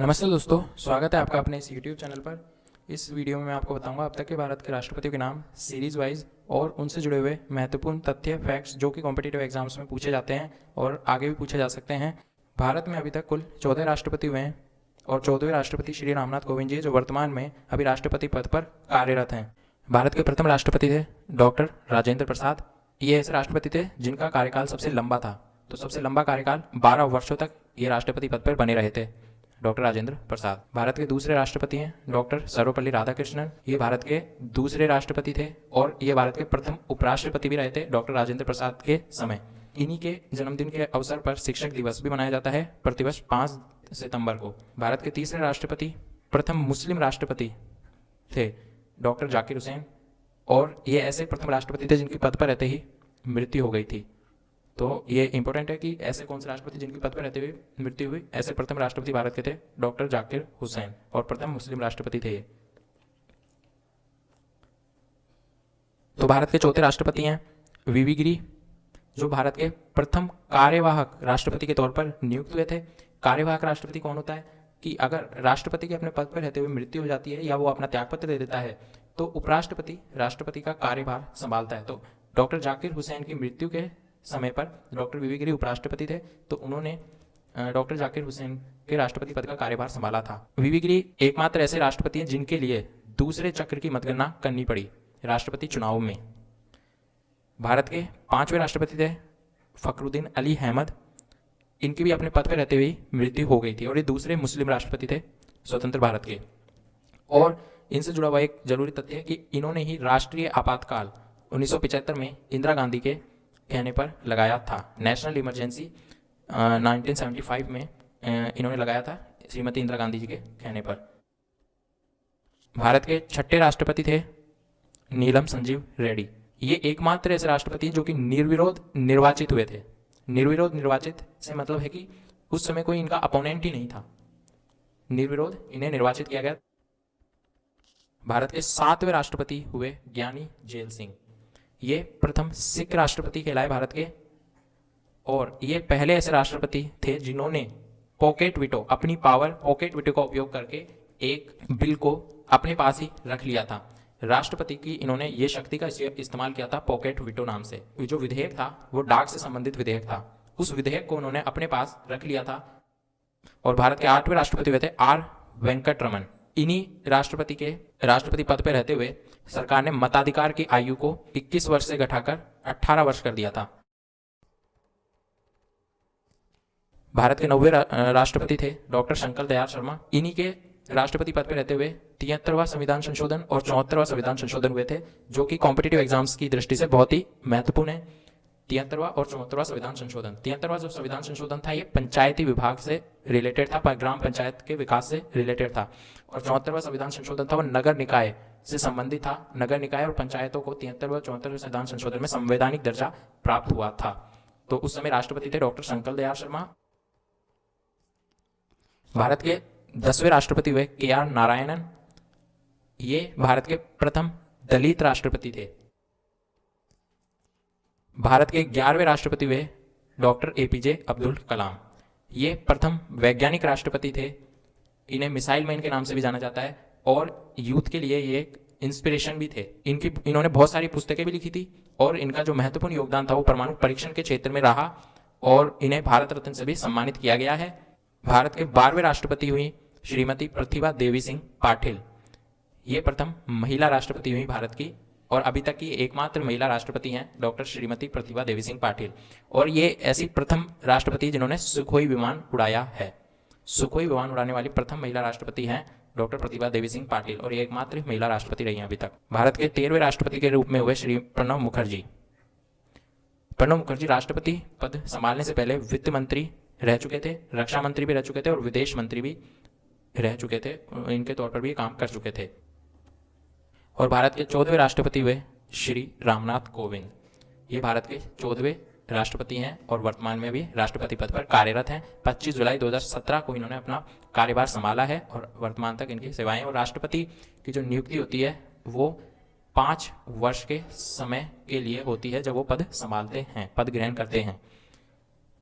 नमस्ते दोस्तों, स्वागत है आपका अपने इस YouTube चैनल पर। इस वीडियो में मैं आपको बताऊंगा अब तक के भारत के राष्ट्रपतियों के नाम सीरीज वाइज और उनसे जुड़े हुए महत्वपूर्ण तथ्य फैक्ट्स जो कि कॉम्पिटिटिव एग्जाम्स में पूछे जाते हैं और आगे भी पूछे जा सकते हैं। भारत में अभी तक कुल 14 राष्ट्रपति हुए हैं और 14वें राष्ट्रपति श्री रामनाथ कोविंद जी जो वर्तमान में अभी राष्ट्रपति पद पर कार्यरत हैं। भारत के प्रथम राष्ट्रपति थे डॉक्टर राजेंद्र प्रसाद। ये ऐसे राष्ट्रपति थे जिनका कार्यकाल सबसे लंबा था, तो सबसे लंबा कार्यकाल 12 वर्षों तक ये राष्ट्रपति पद पर बने रहे थे डॉक्टर राजेंद्र प्रसाद। भारत के दूसरे राष्ट्रपति हैं डॉक्टर सर्वपल्ली राधाकृष्णन। ये भारत के दूसरे राष्ट्रपति थे और ये भारत के प्रथम उपराष्ट्रपति भी रहे थे डॉक्टर राजेंद्र प्रसाद के समय। इन्हीं के जन्मदिन के अवसर पर शिक्षक दिवस भी मनाया जाता है प्रतिवर्ष 5 सितंबर को। भारत के तीसरे राष्ट्रपति प्रथम मुस्लिम राष्ट्रपति थे डॉक्टर जाकिर हुसैन और ये ऐसे प्रथम राष्ट्रपति थे जिनकी पद पर रहते ही मृत्यु हो गई थी। तो ये इंपॉर्टेंट है कि ऐसे कौन से राष्ट्रपति जिनकी पद पर रहते हुए मृत्यु हुई। ऐसे प्रथम राष्ट्रपति भारत के थे डॉक्टर जाकिर हुसैन और प्रथम मुस्लिम राष्ट्रपति थे ये। तो भारत के चौथे राष्ट्रपति हैं वीवी गिरी, जो भारत के प्रथम कार्यवाहक राष्ट्रपति के तौर पर नियुक्त हुए थे। कार्यवाहक राष्ट्रपति कौन होता है कि अगर राष्ट्रपति के अपने पद पर रहते हुए मृत्यु हो जाती है या वो अपना त्यागपत्र दे देता है तो उपराष्ट्रपति राष्ट्रपति का कार्यभार संभालता है। तो डॉक्टर जाकिर हुसैन की मृत्यु के समय पर डॉक्टर वीवी गिरी उपराष्ट्रपति थे, तो उन्होंने डॉक्टर जाकिर हुसैन के राष्ट्रपति पद का कार्यभार संभाला था। वीवी गिरी एकमात्र ऐसे राष्ट्रपति हैं जिनके लिए दूसरे चक्र की मतगणना करनी पड़ी राष्ट्रपति चुनाव में। भारत के 5वें राष्ट्रपति थे फखरुद्दीन अली अहमद। इनकी भी अपने पद पर रहते हुए मृत्यु हो गई थी और ये दूसरे मुस्लिम राष्ट्रपति थे स्वतंत्र भारत के। और इनसे जुड़ा हुआ एक जरूरी तथ्य है कि इन्होंने ही राष्ट्रीय आपातकाल 1975 में इंदिरा गांधी के कहने पर लगाया था। नेशनल इमरजेंसी 1975 में इन्होंने लगाया था श्रीमती इंदिरा गांधी जी के कहने पर। भारत के 6ठे राष्ट्रपति थे नीलम संजीव रेड्डी। ये एकमात्र ऐसे राष्ट्रपति जो कि निर्विरोध निर्वाचित हुए थे। निर्विरोध निर्वाचित से मतलब है कि उस समय कोई इनका अपोनेंट ही नहीं था, निर्विरोध इन्हें निर्वाचित किया गया। भारत के 7वें राष्ट्रपति हुए ज्ञानी जेल सिंह। ये प्रथम सिख राष्ट्रपति कहलाए भारत के और ये पहले ऐसे राष्ट्रपति थे जिन्होंने पॉकेट वीटो, अपनी पावर पॉकेट वीटो का उपयोग करके एक बिल को अपने पास ही रख लिया था। राष्ट्रपति की इन्होंने ये शक्ति का इस्तेमाल किया था पॉकेट वीटो नाम से। जो विधेयक था वो डाक से संबंधित विधेयक था, उस विधेयक को उन्होंने अपने पास रख लिया था। और भारत के 8वें राष्ट्रपति हुए थे आर वेंकट रमन। इन्हीं राष्ट्रपति के राष्ट्रपति पद पर रहते हुए सरकार ने मताधिकार की आयु को 21 वर्ष से घटाकर 18 वर्ष कर दिया था। भारत के 9वें राष्ट्रपति थे डॉक्टर शंकर दयाल शर्मा। इन्हीं के राष्ट्रपति पद पर रहते हुए 73वां संविधान संशोधन और 74वां संविधान संशोधन हुए थे, जो कि कॉम्पिटिटिव एग्जाम्स की दृष्टि से बहुत ही महत्वपूर्ण है। 73वां और 74वां संविधान संशोधन। 73वां जो संविधान संशोधन था ये पंचायती विभाग से रिलेटेड था, ग्राम पंचायत के विकास से रिलेटेड था। और 74वां संविधान संशोधन था वो नगर निकाय से संबंधित था। नगर निकाय और पंचायतों को 73वें और 74वें संविधान संशोधन में संवैधानिक दर्जा प्राप्त हुआ था। तो उस समय राष्ट्रपति थे डॉक्टर शंकर दयाल शर्मा। भारत के 10वें राष्ट्रपति हुए KR नारायणन। ये भारत के प्रथम दलित राष्ट्रपति थे। भारत के 11वें राष्ट्रपति हुए डॉक्टर APJ अब्दुल कलाम। ये प्रथम वैज्ञानिक राष्ट्रपति थे। इन्हें मिसाइल मैन के नाम से भी जाना जाता है और यूथ के लिए ये एक इंस्पिरेशन भी थे। इन्होंने बहुत सारी पुस्तकें भी लिखी थी और इनका जो महत्वपूर्ण योगदान था वो परमाणु परीक्षण के क्षेत्र में रहा और इन्हें भारत रत्न से भी सम्मानित किया गया है। भारत के 12वें राष्ट्रपति हुई श्रीमती प्रतिभा देवी सिंह पाटिल। ये प्रथम महिला राष्ट्रपति हुई भारत की और अभी तक की एकमात्र महिला राष्ट्रपति हैं डॉक्टर श्रीमती प्रतिभा देवी सिंह पाटिल। और ये ऐसी प्रथम राष्ट्रपति जिन्होंने सुखोई विमान उड़ाया है। सुखोई विमान उड़ाने वाली प्रथम महिला राष्ट्रपति हैं डॉक्टर प्रतिभा देवी सिंह पाटिल और ये एकमात्र महिला राष्ट्रपति रही हैं अभी तक। भारत के 13वें राष्ट्रपति के रूप में हुए श्री प्रणब मुखर्जी। प्रणब मुखर्जी राष्ट्रपति पद संभालने से पहले वित्त मंत्री रह चुके थे, रक्षा मंत्री भी रह चुके थे और विदेश मंत्री भी रह चुके थे। इनके तौर पर भी काम कर चुके थे। और भारत के 14वें राष्ट्रपति हुए श्री रामनाथ कोविंद। ये भारत के 14वें राष्ट्रपति हैं और वर्तमान में भी राष्ट्रपति पद पर कार्यरत हैं। 25 जुलाई 2017 को इन्होंने अपना कार्यभार संभाला है और वर्तमान तक इनकी सेवाएं। और राष्ट्रपति की जो नियुक्ति होती है वो 5 वर्ष के समय के लिए होती है जब वो पद संभालते हैं, पद ग्रहण करते हैं।